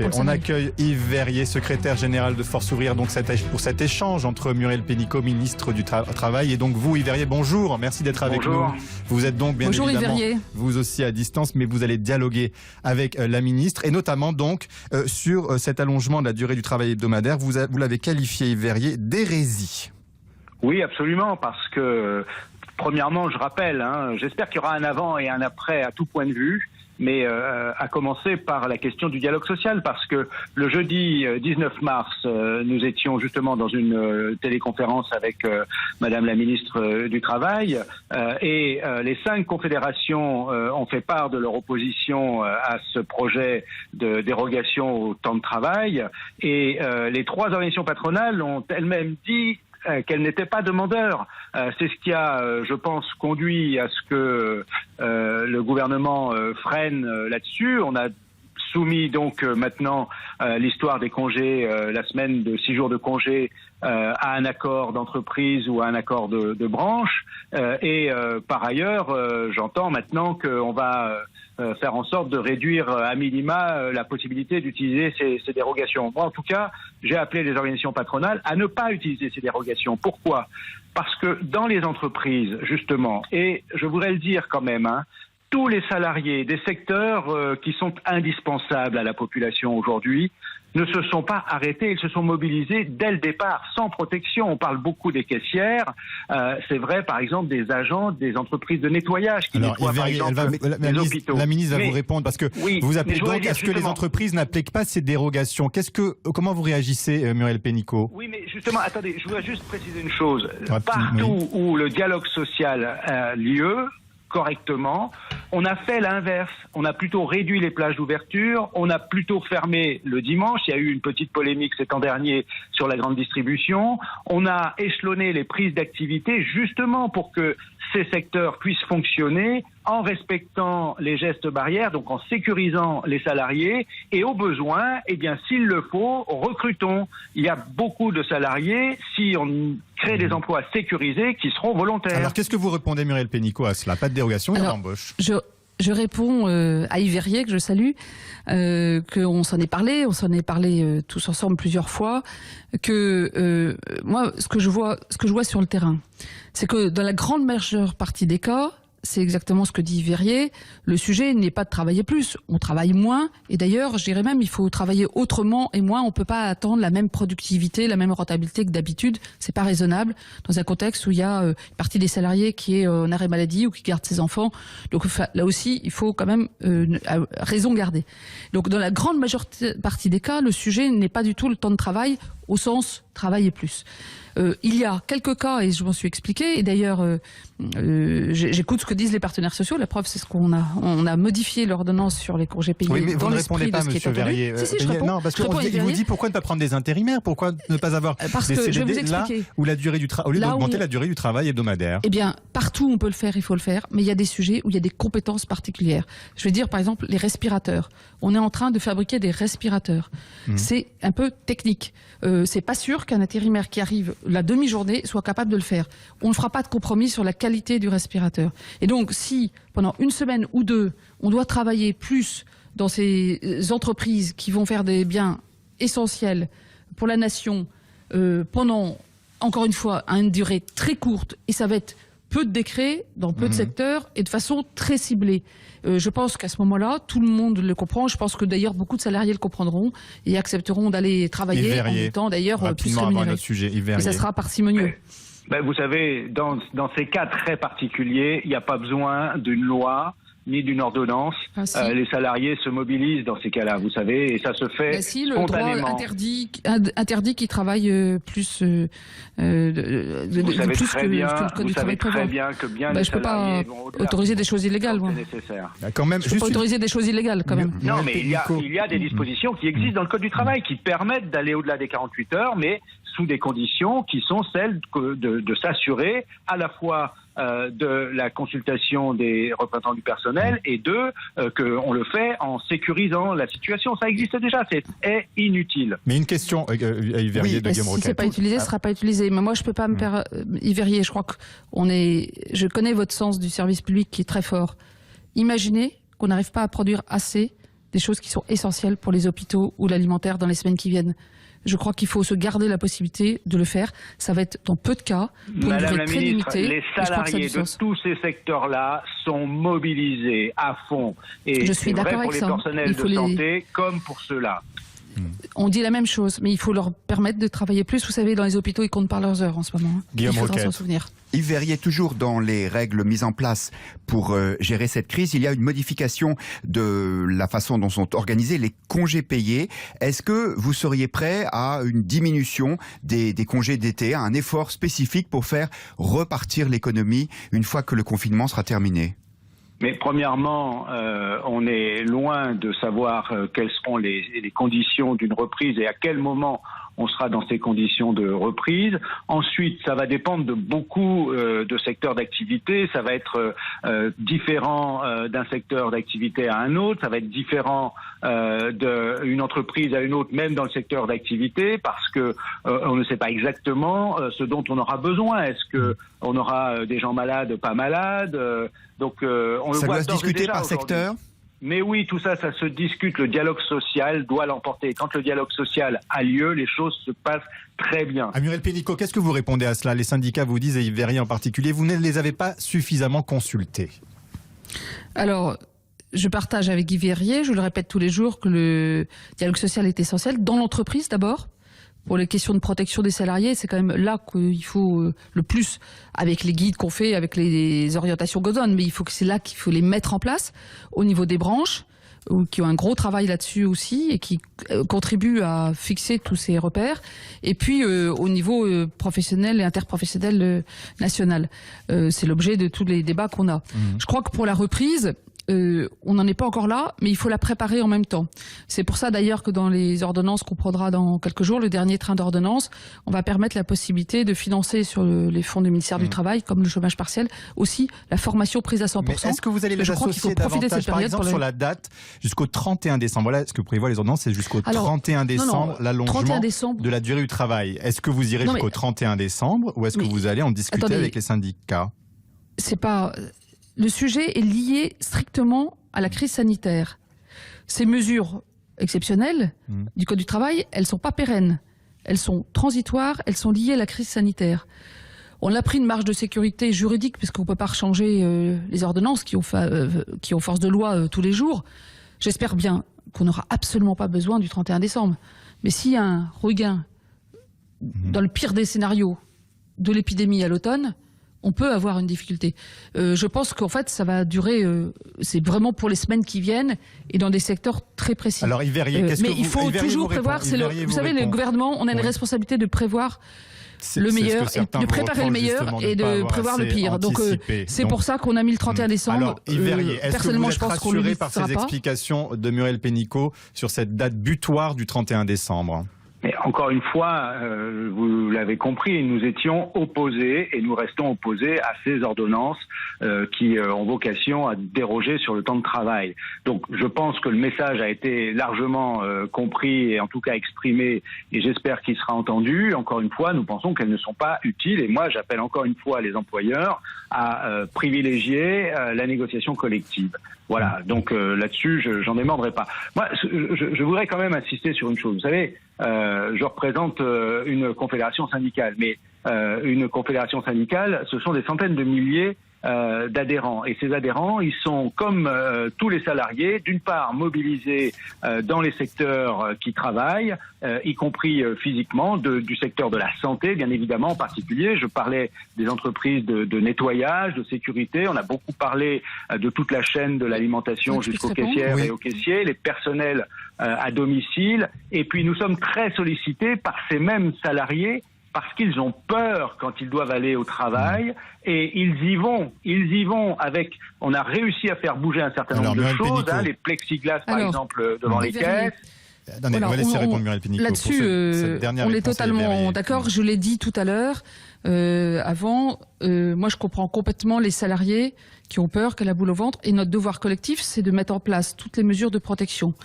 On accueille Yves Verrier, secrétaire général de Force Ouvrière, donc pour cet échange entre Muriel Pénicaud, ministre du Travail, et donc vous, Yves Verrier, bonjour, merci d'être avec nous. Vous êtes donc bien évidemment, vous aussi à distance, mais vous allez dialoguer avec la ministre, et notamment donc sur cet allongement de la durée du travail hebdomadaire. Vous l'avez qualifié, Yves Verrier, d'hérésie. Oui, absolument, parce que, premièrement, je rappelle, j'espère qu'il y aura un avant et un après à tout point de vue, mais à commencer par la question du dialogue social, parce que le jeudi 19 mars, nous étions justement dans une téléconférence avec Madame la ministre du Travail, et les 5 confédérations ont fait part de leur opposition à ce projet de dérogation au temps de travail, et les 3 organisations patronales ont elles-mêmes dit qu'elle n'était pas demandeur. C'est ce qui a, je pense, conduit à ce que le gouvernement freine là-dessus. On a soumis donc maintenant l'histoire des congés, la semaine de 6 jours de congés, à un accord d'entreprise ou à un accord de branche. Et par ailleurs, j'entends maintenant qu'on va faire en sorte de réduire à minima la possibilité d'utiliser ces dérogations. Moi, en tout cas, j'ai appelé les organisations patronales à ne pas utiliser ces dérogations. Pourquoi ? Parce que dans les entreprises, justement, et je voudrais le dire quand même, tous les salariés des secteurs qui sont indispensables à la population aujourd'hui ne se sont pas arrêtés, ils se sont mobilisés dès le départ, sans protection. On parle beaucoup des caissières, c'est vrai par exemple des agents des entreprises de nettoyage qui nettoient par exemple les hôpitaux. La ministre va vous répondre, parce que vous appelez donc à ce que les entreprises n'appliquent pas ces dérogations. Comment vous réagissez, Muriel Pénicaud ? Oui, mais justement, attendez, je voudrais juste préciser une chose. Partout où le dialogue social a lieu, correctement, on a fait l'inverse. On a plutôt réduit les plages d'ouverture, on a plutôt fermé le dimanche. Il y a eu une petite polémique cet an dernier sur la grande distribution. On a échelonné les prises d'activité justement pour que ces secteurs puissent fonctionner en respectant les gestes barrières, donc en sécurisant les salariés, et au besoin, eh bien, s'il le faut, recrutons. Il y a beaucoup de salariés, si on crée des emplois sécurisés, qui seront volontaires. Alors, qu'est-ce que vous répondez, Muriel Pénicaud, à cela ? Pas de dérogation, il y a d'embauche. Je réponds à Yves Verrier, que je salue, qu'on s'en est parlé, tous ensemble plusieurs fois, que moi, ce que je vois sur le terrain, c'est que dans la grande majeure partie des cas, c'est exactement ce que dit Verrier, le sujet n'est pas de travailler plus, on travaille moins, et d'ailleurs, je dirais même, il faut travailler autrement et moins, on ne peut pas attendre la même productivité, la même rentabilité que d'habitude, c'est pas raisonnable, dans un contexte où il y a une partie des salariés qui est en arrêt maladie ou qui garde ses enfants, donc là aussi, il faut quand même raison garder. Donc dans la grande majeure partie des cas, le sujet n'est pas du tout le temps de travail, au sens travailler plus. Il y a quelques cas, et je m'en suis expliqué, et d'ailleurs j'écoute ce que disent les partenaires sociaux, la preuve c'est ce qu'on a, on a modifié l'ordonnance sur les congés payés. Oui, mais vous ne répondez pas, monsieur Verrier. Si, je réponds. Non, parce qu'il vous dit pourquoi ne pas prendre des intérimaires, pourquoi ne pas avoir des CDD là où la durée du travail, au lieu d'augmenter la durée du travail hebdomadaire. Eh bien, partout où on peut le faire, il faut le faire, mais il y a des sujets où il y a des compétences particulières. Je vais dire par exemple les respirateurs. On est en train de fabriquer des respirateurs. C'est un peu technique. C'est pas sûr qu'un intérimaire qui arrive la demi-journée soit capable de le faire. On ne fera pas de compromis sur la qualité du respirateur. Et donc, si pendant une semaine ou 2, on doit travailler plus dans ces entreprises qui vont faire des biens essentiels pour la nation pendant, encore une fois, à une durée très courte, et ça va être peu de décrets dans peu de secteurs et de façon très ciblée. Je pense qu'à ce moment-là, tout le monde le comprend. Je pense que d'ailleurs beaucoup de salariés le comprendront et accepteront d'aller travailler en étant d'ailleurs plus rémunérés. Et ça sera parcimonieux. Vous savez, dans ces cas très particuliers, il n'y a pas besoin d'une loi ni d'une ordonnance. Les salariés se mobilisent dans ces cas-là, vous savez, et ça se fait spontanément. Le droit interdit qu'ils travaillent plus vous savez très bien que je peux pas autoriser des choses illégales. Je peux pas autoriser des choses illégales, quand même. Non, mais il y a des dispositions qui existent dans le Code du travail qui permettent d'aller au-delà des 48 heures, mais sous des conditions qui sont celles de s'assurer à la fois de la consultation des représentants du personnel et qu'on le fait en sécurisant la situation. Ça existe déjà, c'est inutile. Mais une question, Yves Verrier de Guillaume Roquette. Si c'est pas utilisé, ce sera pas utilisé. Mais moi, je peux pas me faire... Yves Verrier, je crois je connais votre sens du service public qui est très fort. Imaginez qu'on n'arrive pas à produire assez des choses qui sont essentielles pour les hôpitaux ou l'alimentaire dans les semaines qui viennent. Je crois qu'il faut se garder la possibilité de le faire. Ça va être dans peu de cas, pour une durée très limitée. Les salariés de tous ces secteurs-là sont mobilisés à fond. Et je suis d'accord avec ça. Pour les personnels de santé comme pour ceux-là. On dit la même chose, mais il faut leur permettre de travailler plus. Vous savez, dans les hôpitaux, ils comptent par leurs heures en ce moment. Guillaume Roquette. Il faudra s'en souvenir. Yves Verrier, toujours dans les règles mises en place pour gérer cette crise, il y a une modification de la façon dont sont organisés les congés payés. Est-ce que vous seriez prêt à une diminution des congés d'été, à un effort spécifique pour faire repartir l'économie une fois que le confinement sera terminé ? Mais premièrement, on est loin de savoir quelles seront les conditions d'une reprise et à quel moment on sera dans ces conditions de reprise. Ensuite, ça va dépendre de beaucoup de secteurs d'activité. Ça va être différent d'un secteur d'activité à un autre. Ça va être différent d'une entreprise à une autre, même dans le secteur d'activité, parce que on ne sait pas exactement ce dont on aura besoin. Est-ce que on aura des gens malades, pas malades? Donc, on le voit. Ça doit se discuter par secteur? Mais oui, tout ça, ça se discute. Le dialogue social doit l'emporter. Et quand le dialogue social a lieu, les choses se passent très bien. Muriel Pénicaud, qu'est-ce que vous répondez à cela? Les syndicats vous disent, et Yves Verrier en particulier, vous ne les avez pas suffisamment consultés. Alors, je partage avec Yves Verrier, je le répète tous les jours, que le dialogue social est essentiel dans l'entreprise d'abord. Pour les questions de protection des salariés, c'est quand même là qu'il faut le plus, avec les guides qu'on fait, avec les orientations qu'on donne, mais c'est là qu'il faut les mettre en place au niveau des branches, qui ont un gros travail là-dessus aussi et qui contribuent à fixer tous ces repères. Et puis au niveau professionnel et interprofessionnel national. C'est l'objet de tous les débats qu'on a. Je crois que pour la reprise, on n'en est pas encore là, mais il faut la préparer en même temps. C'est pour ça d'ailleurs que dans les ordonnances qu'on prendra dans quelques jours, le dernier train d'ordonnances, on va permettre la possibilité de financer sur les fonds du ministère du Travail, comme le chômage partiel, aussi la formation prise à 100%. Mais est-ce que vous allez les associer davantage, par exemple, sur la date jusqu'au 31 décembre? Voilà, ce que prévoit les ordonnances, c'est jusqu'au 31 décembre, l'allongement de la durée du travail. Est-ce que vous irez jusqu'au 31 décembre ou est-ce que vous allez en discuter avec les syndicats? C'est pas... Le sujet est lié strictement à la crise sanitaire. Ces mesures exceptionnelles du Code du travail, elles sont pas pérennes. Elles sont transitoires, elles sont liées à la crise sanitaire. On a pris une marge de sécurité juridique puisqu'on peut pas changer les ordonnances qui ont force de loi tous les jours. J'espère bien qu'on n'aura absolument pas besoin du 31 décembre. Mais s'il y a un regain, dans le pire des scénarios, de l'épidémie à l'automne, on peut avoir une difficulté. Je pense qu'en fait, ça va durer, c'est vraiment pour les semaines qui viennent et dans des secteurs très précis. Alors, Yves Verrier, qu'est-ce que il faut toujours prévoir, vous savez, le gouvernement, on a une responsabilité de prévoir le meilleur, de préparer le meilleur et de prévoir le pire. Donc, c'est pour ça qu'on a mis le 31 décembre. Alors, Yves Verrier, est-ce que vous êtes rassuré par ces explications de Muriel Pénicaud sur cette date butoir du 31 décembre? Mais encore une fois, vous l'avez compris, nous étions opposés et nous restons opposés à ces ordonnances qui ont vocation à déroger sur le temps de travail. Donc je pense que le message a été largement compris et en tout cas exprimé et j'espère qu'il sera entendu. Encore une fois, nous pensons qu'elles ne sont pas utiles et moi j'appelle encore une fois les employeurs à privilégier la négociation collective. Voilà, donc là-dessus, j'en démordrai pas. Moi, je voudrais quand même insister sur une chose. Vous savez, je représente une confédération syndicale, mais une confédération syndicale, ce sont des centaines de milliers d'adhérents. Et ces adhérents, ils sont comme tous les salariés, d'une part mobilisés dans les secteurs qui travaillent, y compris physiquement, du secteur de la santé, bien évidemment, en particulier. Je parlais des entreprises de nettoyage, de sécurité. On a beaucoup parlé de toute la chaîne de l'alimentation jusqu'aux caissières et aux caissiers, les personnels à domicile. Et puis nous sommes très sollicités par ces mêmes salariés parce qu'ils ont peur quand ils doivent aller au travail et ils y vont avec, on a réussi à faire bouger un certain nombre de choses, les plexiglas par exemple devant les caisses. On va laisser répondre Muriel Pénicaud. Là-dessus, on est totalement d'accord, je l'ai dit tout à l'heure, avant, moi je comprends complètement les salariés qui ont peur, qui ont la boule au ventre. Et notre devoir collectif, c'est de mettre en place toutes les mesures de protection.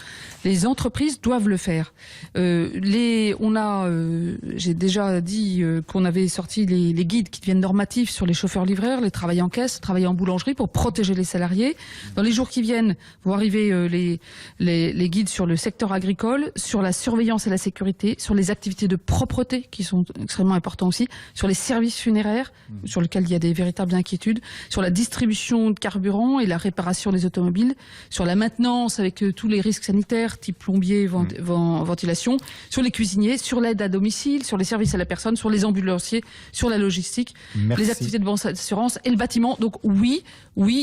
Les entreprises doivent le faire. J'ai déjà dit qu'on avait sorti les guides qui deviennent normatifs sur les chauffeurs-livreurs, les travailleurs en caisse, travailleurs en boulangerie pour protéger les salariés. Dans les jours qui viennent, vont arriver les guides sur le secteur agricole, sur la surveillance et la sécurité, sur les activités de propreté qui sont extrêmement importants aussi, sur les services funéraires, sur lesquels il y a des véritables inquiétudes, sur la distribution de carburant et la réparation des automobiles, sur la maintenance avec tous les risques sanitaires, type plombier, ventilation, sur les cuisiniers, sur l'aide à domicile, sur les services à la personne, sur les ambulanciers, sur la logistique, les activités de banque d'assurance et le bâtiment. Donc oui,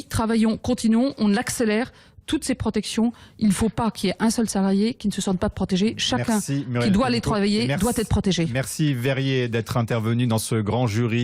travaillons, continuons, on accélère toutes ces protections. Il ne faut pas qu'il y ait un seul salarié qui ne se sente pas protégé. Chacun qui doit aller travailler doit être protégé. Merci Verrier d'être intervenu dans ce grand jury.